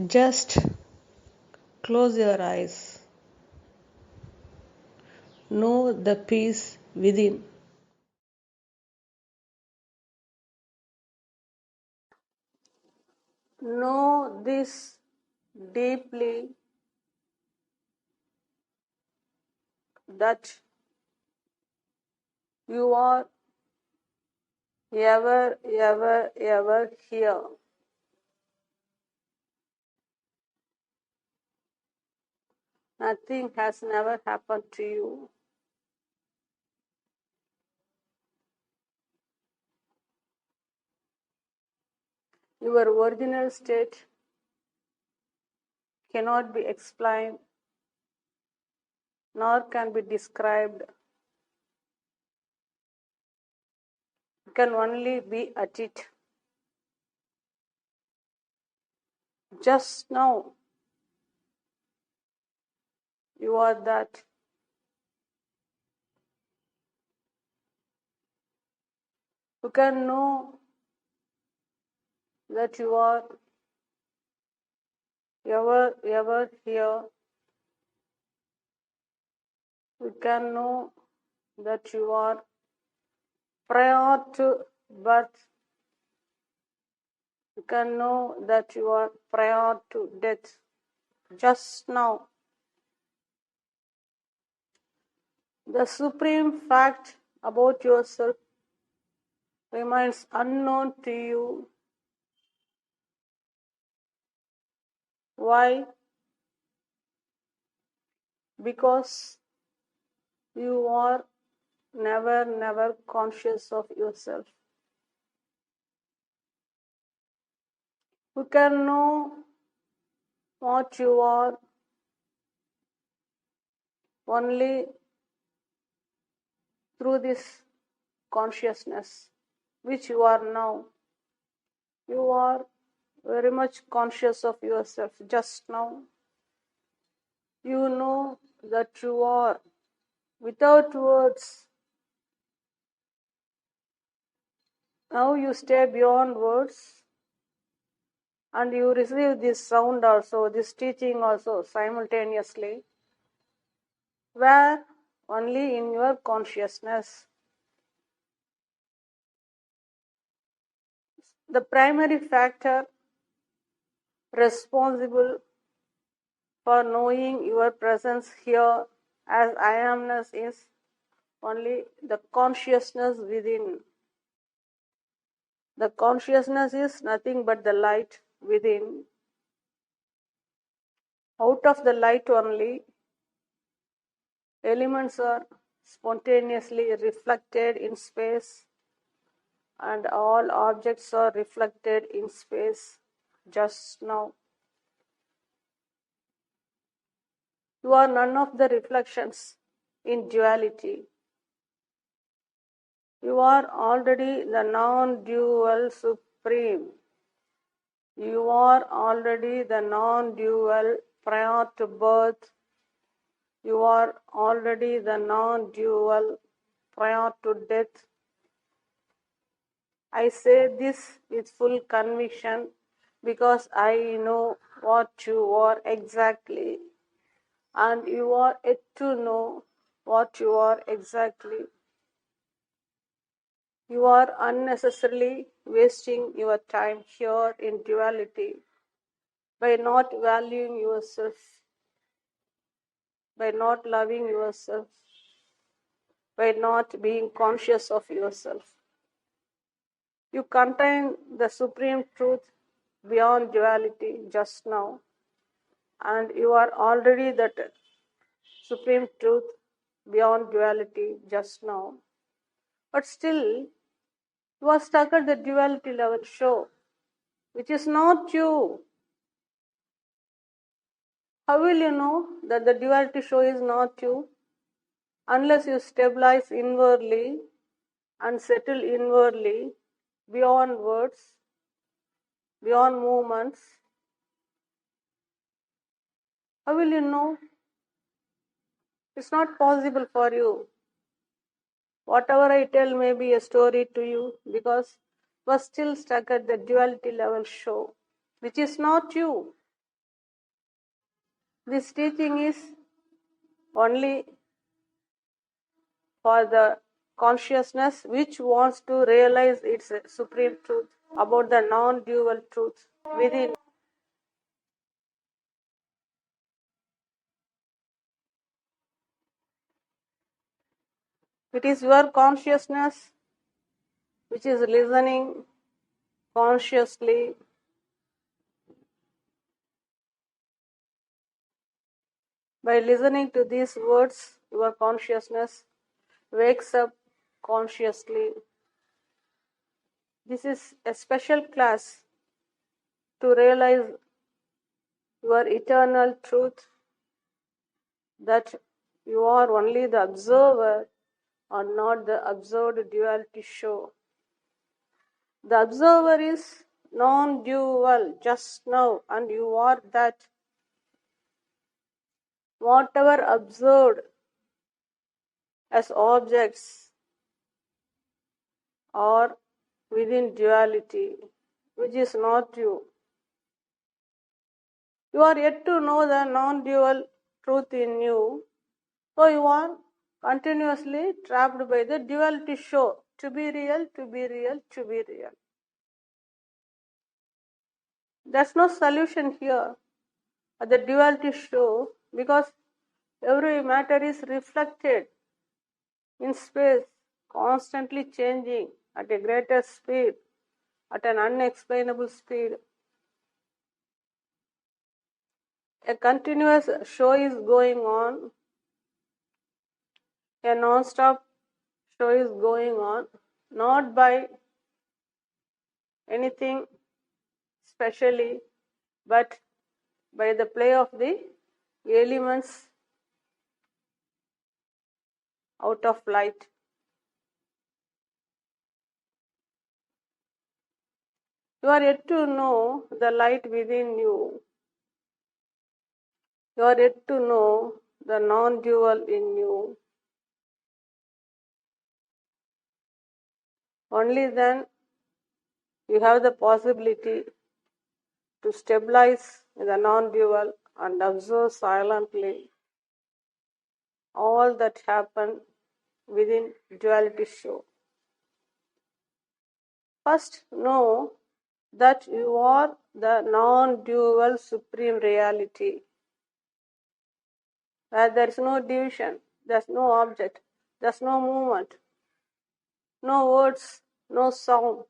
Just close your eyes. Know the peace within. Know this deeply, that you are ever here. Nothing has never happened to you. Your original state cannot be explained nor can be described. You can only be at it. Just now, you are that. You can know that you are ever here. You can know that you are prior to birth. You can know that you are prior to death. Just now. The supreme fact about yourself remains unknown to you. Why? Because you are never conscious of yourself. You can know what you are only through this consciousness, which you are now. You are very much conscious of yourself just now. You know that you are without words. Now you stay beyond words and you receive this sound also, this teaching also simultaneously, where only in your consciousness. The primary factor responsible for knowing your presence here as I amness is only the consciousness within. The consciousness is nothing but the light within. Out of the light only, elements are spontaneously reflected in space, and all objects are reflected in space just now. You are none of the reflections in duality. You are already the non-dual supreme. You are already the non-dual prior to birth. You are already the non-dual prior to death. I say this with full conviction because I know what you are exactly, and you are yet to know what you are exactly. You are unnecessarily wasting your time here in duality by not valuing yourself, by not loving yourself, by not being conscious of yourself. You contain the supreme truth beyond duality just now, and you are already that supreme truth beyond duality just now. But still, you are stuck at the duality level show, which is not you. How will you know that the duality show is not you? Unless you stabilize inwardly and settle inwardly beyond words, beyond movements. How will you know? It's not possible for you. Whatever I tell may be a story to you because you are still stuck at the duality level show, which is not you. This teaching is only for the consciousness which wants to realize its supreme truth about the non-dual truth within. It is your consciousness which is listening consciously. By listening to these words, your consciousness wakes up consciously. This is a special class to realize your eternal truth, that you are only the observer or not the observed duality show. The observer is non-dual just now, and you are that. Whatever observed as objects or within duality, which is not you. You are yet to know the non-dual truth in you, so you are continuously trapped by the duality show, to be real, to be real, to be real. There's no solution here at the duality show, because every matter is reflected in space, constantly changing at a greater speed, at an unexplainable speed. A continuous show is going on, a non-stop show is going on, not by anything specially, but by the play of the elements out of light. You are yet to know the light within you. You are yet to know the non-dual in you. Only then you have the possibility to stabilize the non-dual and observe silently all that happen within duality show. First, know that you are the non-dual supreme reality, where there is no division, there is no object, there is no movement, no words, no sound.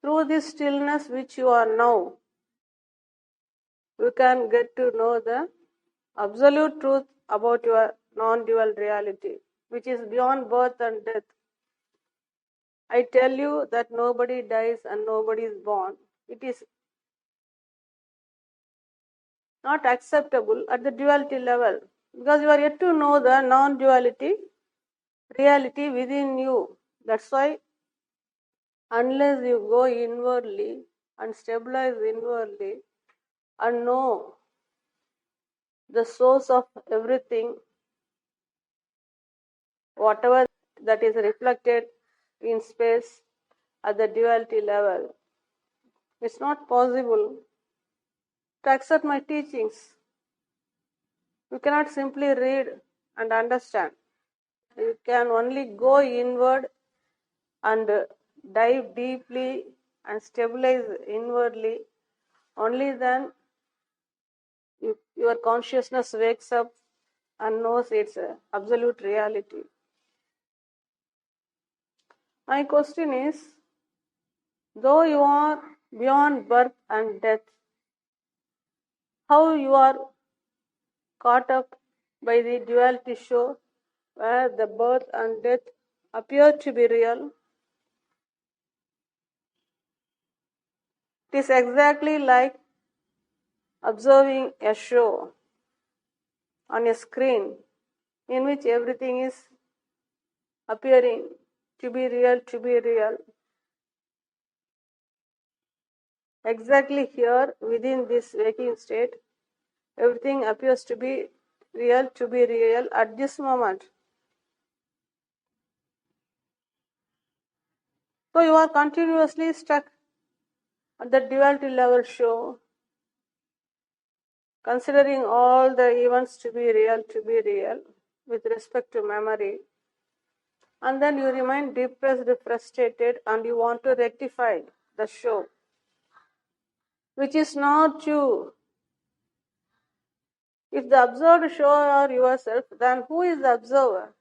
Through this stillness which you are now, you can get to know the absolute truth about your non-dual reality, which is beyond birth and death. I tell you that nobody dies and nobody is born. It is not acceptable at the duality level, because you are yet to know the non-duality reality within you. That's why unless you go inwardly and stabilize inwardly and know the source of everything, whatever that is reflected in space at the duality level, it's not possible to accept my teachings. You cannot simply read and understand. You can only go inward and dive deeply and stabilize inwardly. Only then your consciousness wakes up and knows its absolute reality. My question is, though you are beyond birth and death, how you are caught up by the duality show, where the birth and death appear to be real? It is exactly like observing a show on a screen in which everything is appearing to be real, to be real. Exactly here, within this waking state, everything appears to be real at this moment. So you are continuously stuck at the duality level show, considering all the events to be real with respect to memory, and then you remain depressed, frustrated, and you want to rectify the show, which is not you. If the observed show are yourself, then who is the observer?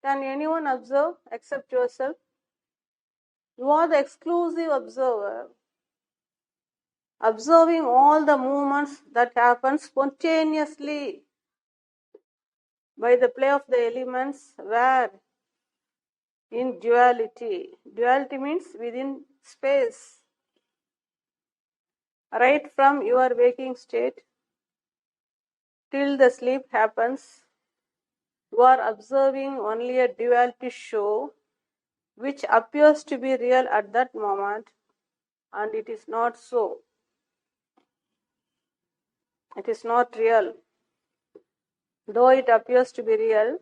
Can anyone observe except yourself? You are the exclusive observer, observing all the movements that happen spontaneously by the play of the elements, where in duality. Duality means within space. Right from your waking state till the sleep happens, you are observing only a duality show which appears to be real at that moment, and it is not so. It is not real. Though it appears to be real,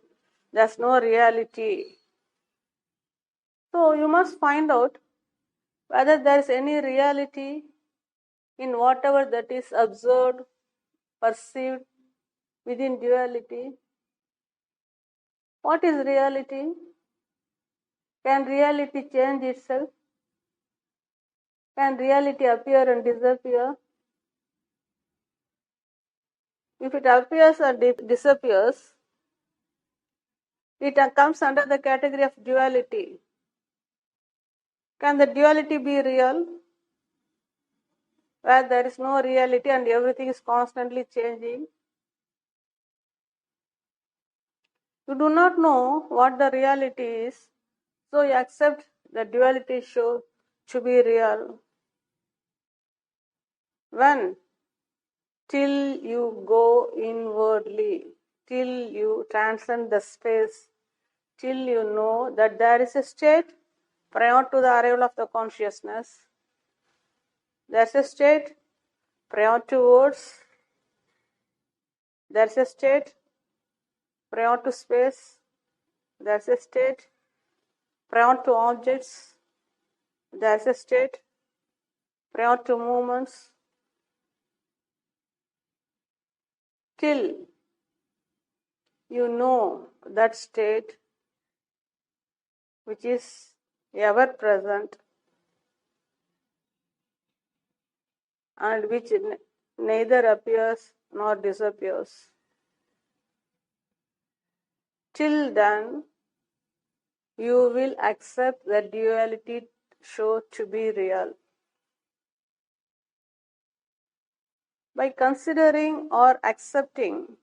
there's no reality. So you must find out whether there is any reality in whatever that is observed, perceived within duality. What is reality? Can reality change itself? Can reality appear and disappear? If it appears or disappears, it comes under the category of duality. Can the duality be real, where there is no reality and everything is constantly changing? You do not know what the reality is, so you accept the duality show to be real. When? Till you go inwardly, till you transcend the space, till you know that there is a state prior to the arrival of the consciousness. There's a state prior to words. There's a state prior to space. There's a state prior to objects. There's a state prior to movements. Till you know that state which is ever present and which neither appears nor disappears. Till then, you will accept the duality show to be real. By considering or accepting,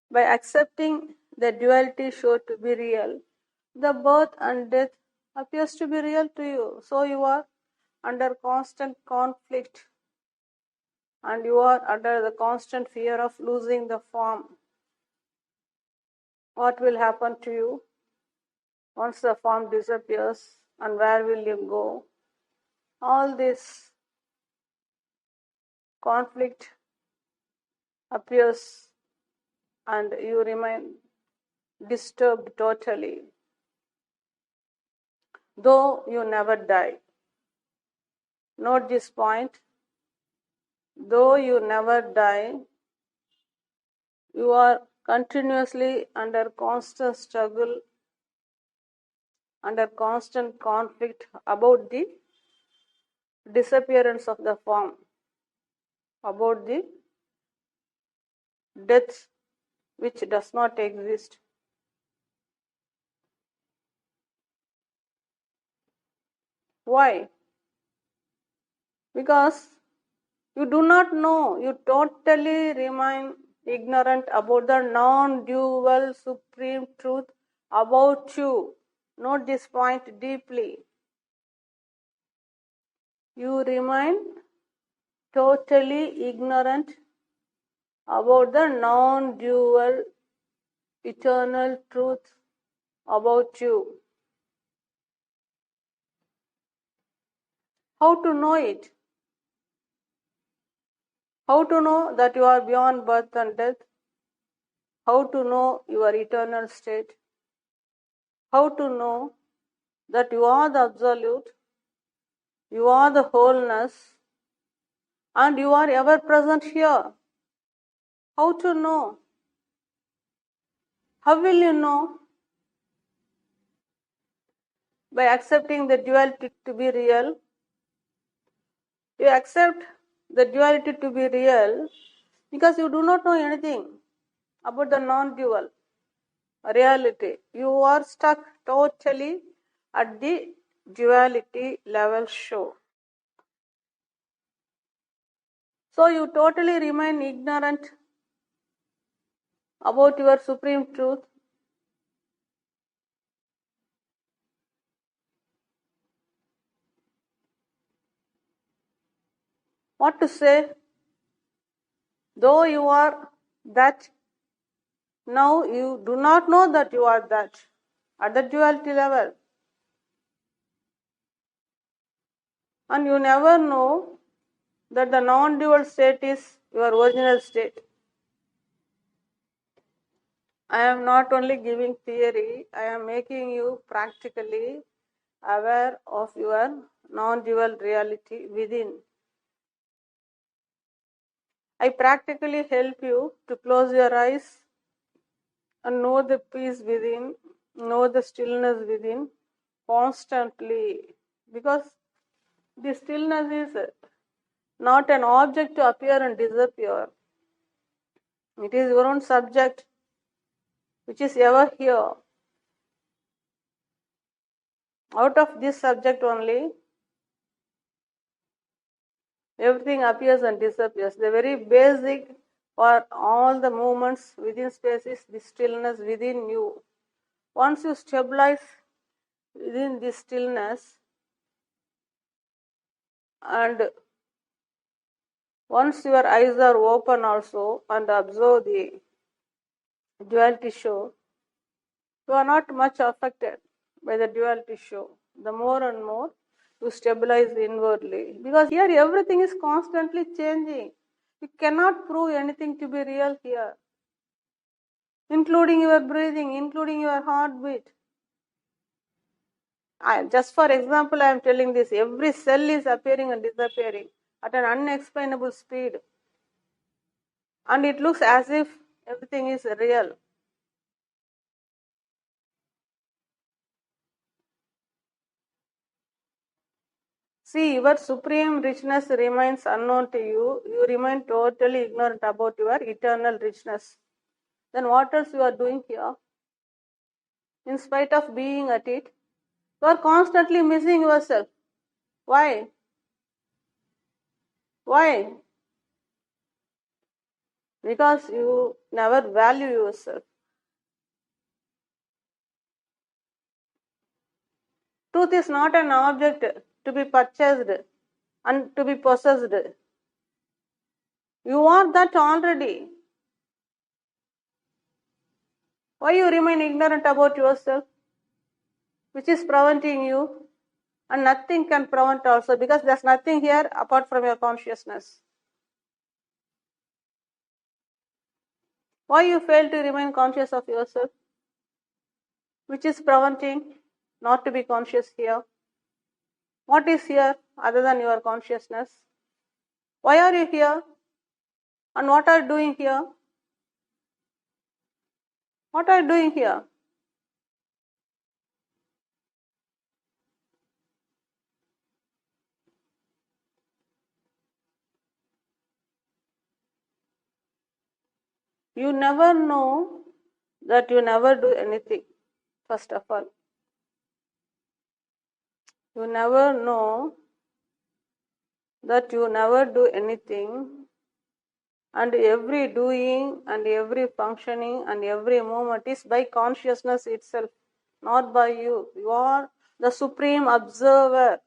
by accepting the duality show to be real, the birth and death appears to be real to you. So you are under constant conflict and you are under the constant fear of losing the form. What will happen to you once the form disappears, and where will you go? All this conflict appears and you remain disturbed totally. Though you never die. Note this point. Though you never die, you are continuously under constant struggle, under constant conflict about the disappearance of the form, about the death which does not exist. Why? Because you do not know, you totally remain ignorant about the non-dual supreme truth about you. Note this point deeply. You remain totally ignorant about the non-dual eternal truth about you. How to know it? How to know that you are beyond birth and death? How to know your eternal state? How to know that you are the absolute, you are the wholeness, and you are ever present here. How to know? How will you know? By accepting the duality to be real. You accept the duality to be real because you do not know anything about the non-dual reality. You are stuck totally at the duality level show. So you totally remain ignorant about your supreme truth. What to say? Though you are that, now you do not know that you are that at the duality level. And you never know that the non-dual state is your original state. I am not only giving theory, I am making you practically aware of your non-dual reality within. I practically help you to close your eyes and know the peace within, know the stillness within constantly, because the stillness is not an object to appear and disappear. It is your own subject which is ever here. Out of this subject only, everything appears and disappears. The very basic for all the movements within space is the stillness within you. Once you stabilize within this stillness, and once your eyes are open also and observe the duality show, you are not much affected by the duality show. The more and more you stabilize inwardly, because here everything is constantly changing. You cannot prove anything to be real here, including your breathing, including your heartbeat. Just for example, I am telling this, every cell is appearing and disappearing at an unexplainable speed, and it looks as if everything is real. See, your supreme richness remains unknown to you. You remain totally ignorant about your eternal richness. Then what else you are doing here? In spite of being at it, you are constantly missing yourself. Why? Why? Because you never value yourself. Truth is not an object to be purchased and to be possessed. You are that already. Why you remain ignorant about yourself? Which is preventing you, and nothing can prevent also, because there's nothing here apart from your consciousness. Why you fail to remain conscious of yourself? Which is preventing not to be conscious here? What is here other than your consciousness? Why are you here? And what are you doing here? What are you doing here? You never know that you never do anything, first of all. You never know that you never do anything, and every doing and every functioning and every movement is by consciousness itself, not by you. You are the supreme observer,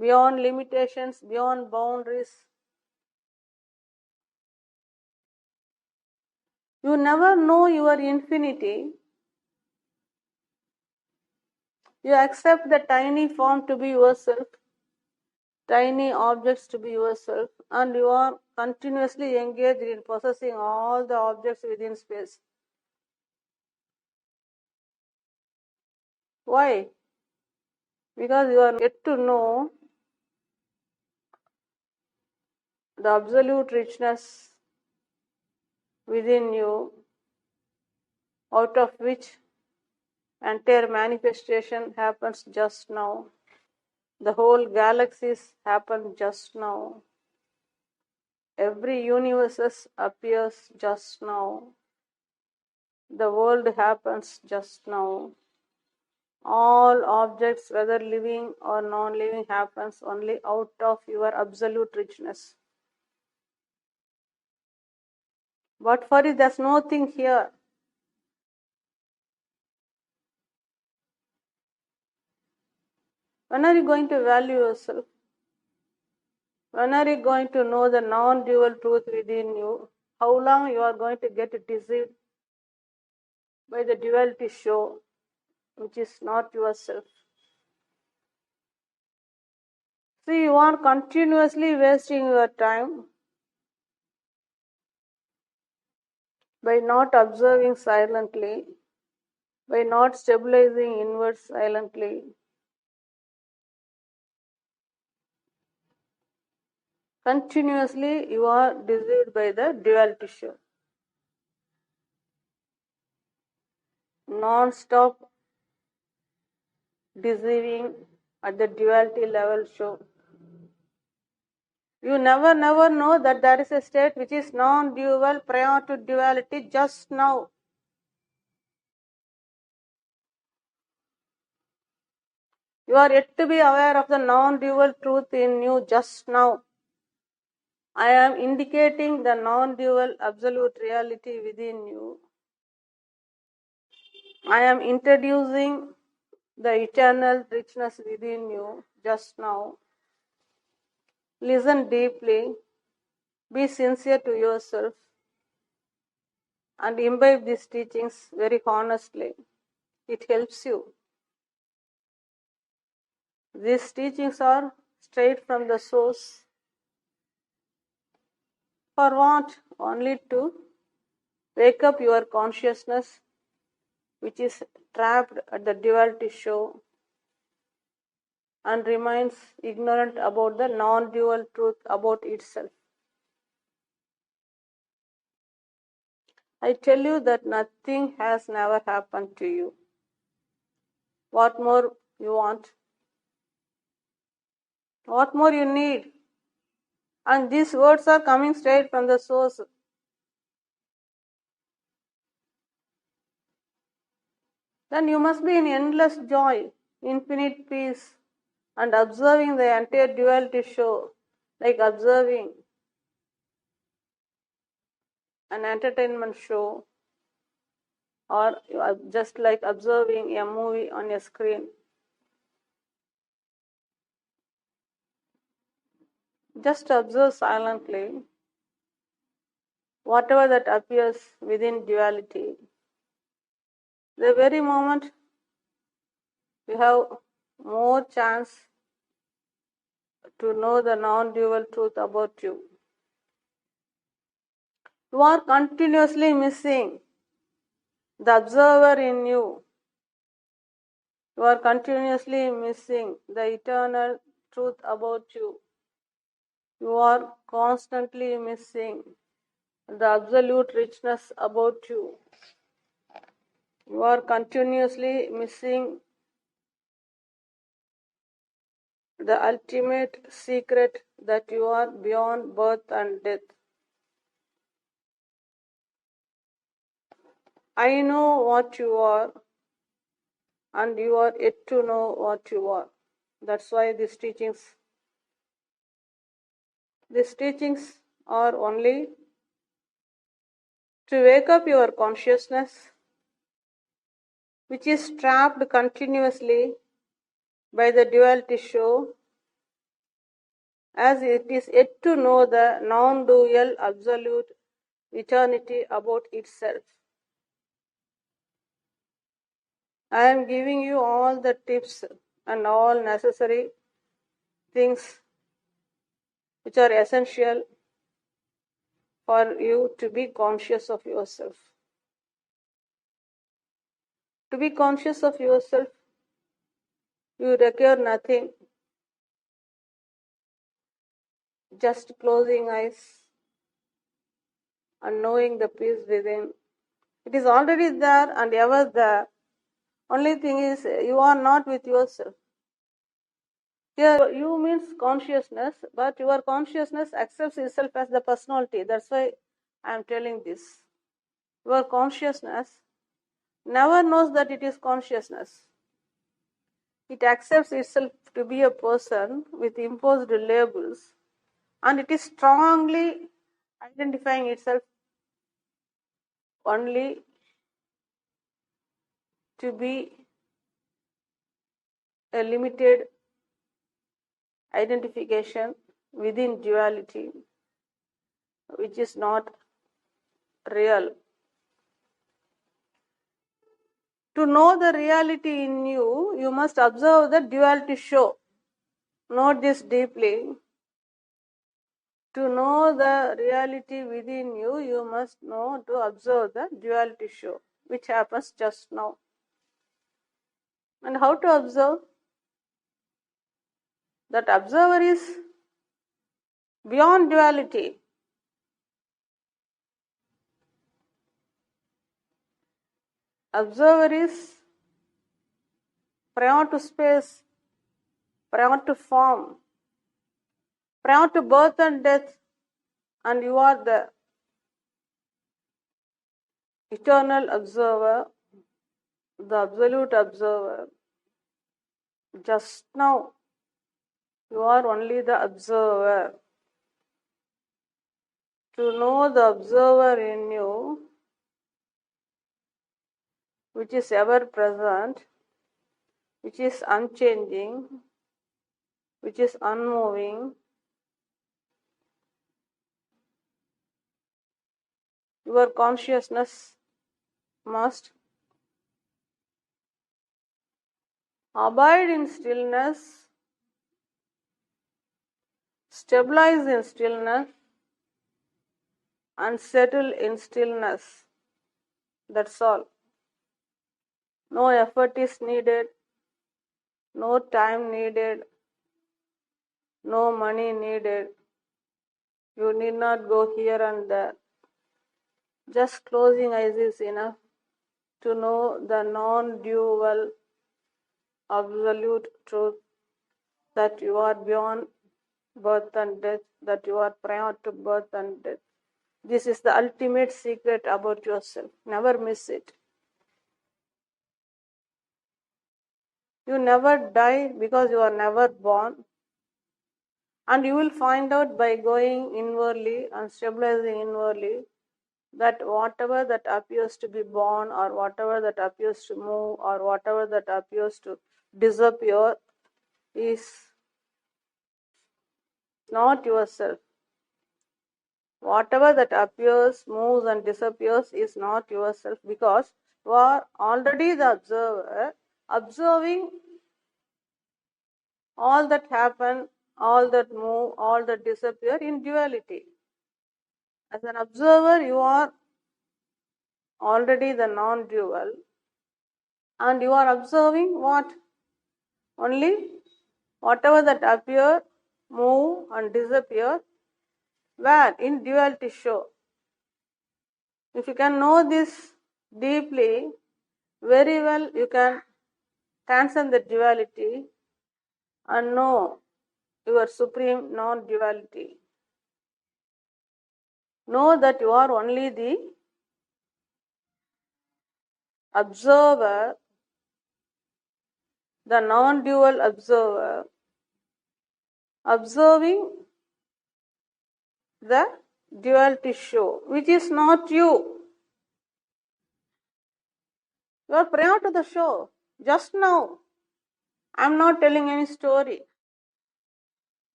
beyond limitations, beyond boundaries. You never know your infinity. You accept the tiny form to be yourself, tiny objects to be yourself, and you are continuously engaged in possessing all the objects within space. Why? Because you are yet to know the absolute richness within you, out of which entire manifestation happens just now. The whole galaxies happen just now. Every universe appears just now. The world happens just now. All objects, whether living or non-living, happens only out of your absolute richness. But for it, there's nothing here. When are you going to value yourself? When are you going to know the non-dual truth within you? How long you are going to get deceived by the duality show, which is not yourself? See, you are continuously wasting your time by not observing silently, by not stabilizing inwards silently. Continuously you are deceived by the duality show. Non-stop deceiving at the duality level show. You never know that there is a state which is non-dual prior to duality just now. You are yet to be aware of the non-dual truth in you just now. I am indicating the non-dual absolute reality within you. I am introducing the eternal richness within you just now. Listen deeply, be sincere to yourself, and imbibe these teachings very honestly. It helps you. These teachings are straight from the source. For what? Only to wake up your consciousness, which is trapped at the duality show and remains ignorant about the non-dual truth about itself. I tell you that nothing has never happened to you. What more you want? What more you need? And these words are coming straight from the source. Then you must be in endless joy, infinite peace, and observing the entire duality show, like observing an entertainment show, or just like observing a movie on a screen. Just observe silently whatever that appears within duality. The very moment you have more chance to know the non-dual truth about you. You are continuously missing the observer in you. You are continuously missing the eternal truth about you. You are constantly missing the absolute richness about you. You are continuously missing the ultimate secret that you are beyond birth and death. I know what you are, and you are yet to know what you are. That's why these teachings are only to wake up your consciousness, which is trapped continuously by the duality show, as it is yet to know the non-dual absolute eternity about itself. I am giving you all the tips and all necessary things which are essential for you to be conscious of yourself. To be conscious of yourself, you require nothing just closing eyes and knowing the peace within. It is already there and ever there. Only thing is, you are not with yourself. Here, you means consciousness, but your consciousness accepts itself as the personality. That's why I am telling this. Your consciousness never knows that it is consciousness. It accepts itself to be a person with imposed labels, and it is strongly identifying itself only to be a limited identification within duality, which is not real. To know the reality in you, you must observe the duality show. Note this deeply. To know the reality within you, you must know to observe the duality show, which happens just now. And how to observe? That observer is beyond duality. Observer is prior to space, prior to form, prior to birth and death, and you are the eternal observer, the absolute observer. Just now, you are only the observer. To know the observer in you, which is ever present, which is unchanging, which is unmoving, your consciousness must abide in stillness, stabilize in stillness, and settle in stillness. That's all. No effort is needed, no time needed, no money needed. You need not go here and there. Just closing eyes is enough to know the non-dual absolute truth that you are beyond birth and death, that you are prior to birth and death. This is the ultimate secret about yourself. Never miss it. You never die because you are never born. And you will find out by going inwardly and stabilizing inwardly that whatever that appears to be born, or whatever that appears to move, or whatever that appears to disappear is not yourself. Whatever that appears, moves and disappears is not yourself, because you are already the observer, observing all that happen, all that move, all that disappear in duality. As an observer, you are already the non-dual, and you are observing what? Only whatever that appear, move and disappear, where? In duality show. If you can know this deeply, very well you can transcend the duality and know your supreme non-duality. Know that you are only the observer, the non-dual observer, observing the duality show, which is not you. You are prior to the show. Just now, I am not telling any story.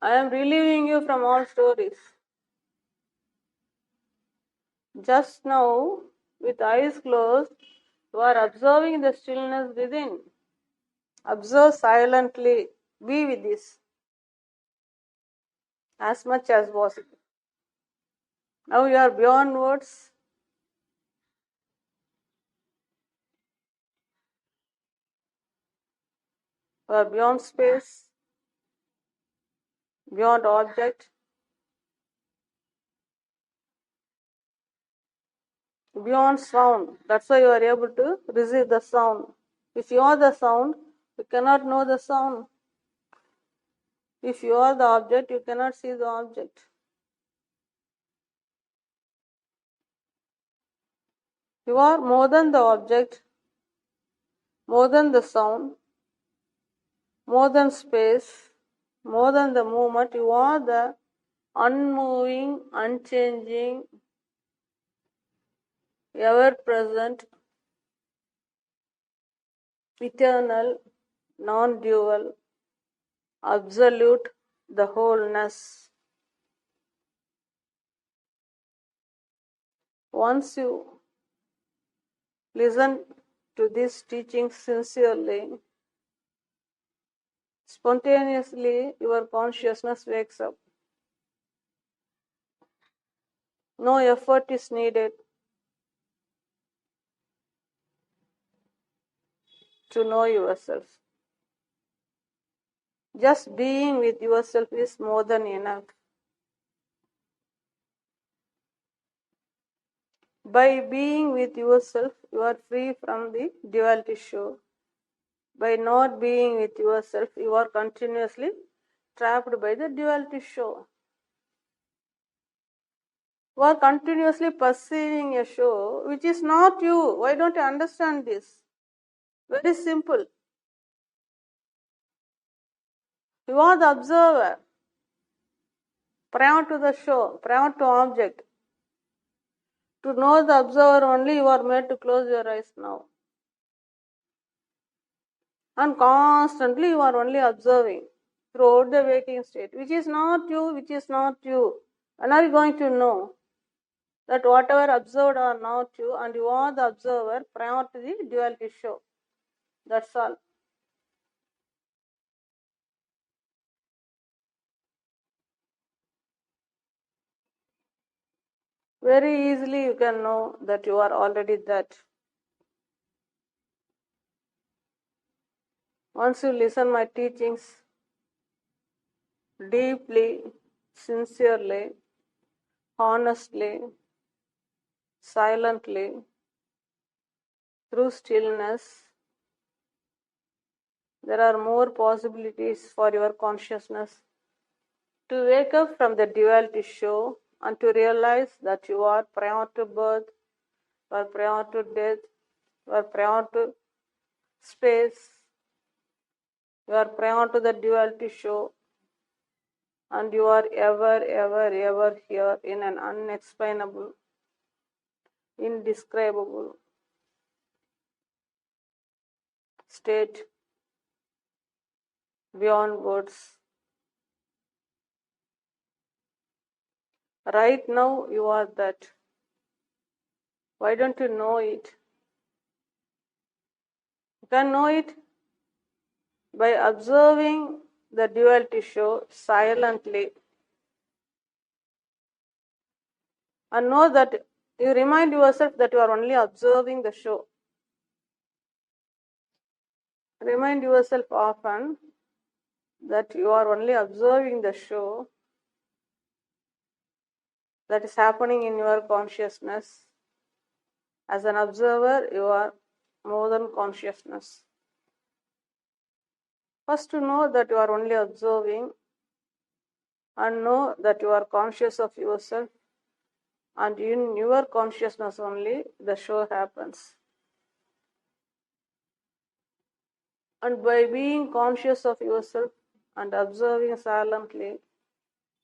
I am relieving you from all stories. Just now, with eyes closed, you are observing the stillness within. Observe silently. Be with this as much as possible. Now you are beyond words. You are beyond space. beyond object, beyond sound. That's why you are able to receive the sound. If you are the sound, you cannot know the sound. If you are the object, you cannot see the object. You are more than the object, more than the sound, more than space, more than the movement. You are the unmoving, unchanging, ever present, eternal, non dual, absolute, the wholeness. Once you listen to this teaching sincerely, spontaneously your consciousness wakes up. No effort is needed to know yourself. Just being with yourself is more than enough. By being with yourself, you are free from the duality show. By not being with yourself, you are continuously trapped by the duality show. You are continuously perceiving a show which is not you. Why don't you understand this? Very simple. You are the observer. Prior to the show, prior to object. To know the observer only, you are made to close your eyes now. And constantly you are only observing throughout the waking state, which is not you, which is not you. When are you going to know that whatever observed are not you and you are the observer prior to the duality show? That's all. Very easily you can know that you are already that. Once you listen my teachings deeply, sincerely, honestly, silently, through stillness, there are more possibilities for your consciousness to wake up from the duality show and to realize that you are prior to birth, you are prior to death, you are prior to space, you are prior to the duality show, and you are ever, ever, ever here in an unexplainable, indescribable state beyond words. Right now you are that. Why don't you know it? You can know it by observing the duality show silently, and know that you remind yourself that you are only observing the show. Remind yourself often that you are only observing the show that is happening in your consciousness. As an observer, you are more than consciousness. First, to know that you are only observing, and know that you are conscious of yourself, and in your consciousness only the show happens. And by being conscious of yourself and observing silently,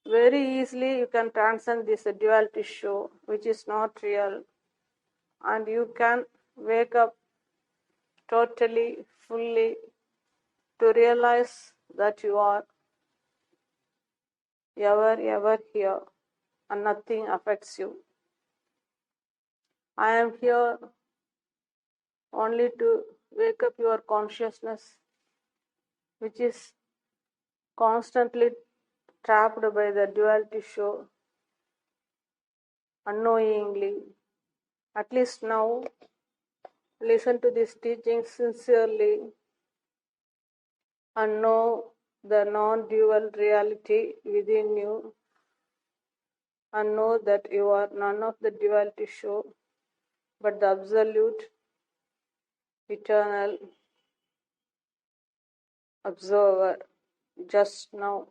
very easily you can transcend this duality show, which is not real, and you can wake up totally, fully, to realize that you are ever, ever here and nothing affects you. I am here only to wake up your consciousness, which is constantly trapped by the duality show unknowingly. At least now, listen to this teaching sincerely and know the non-dual reality within you, and know that you are none of the duality show, but the absolute, eternal observer just now.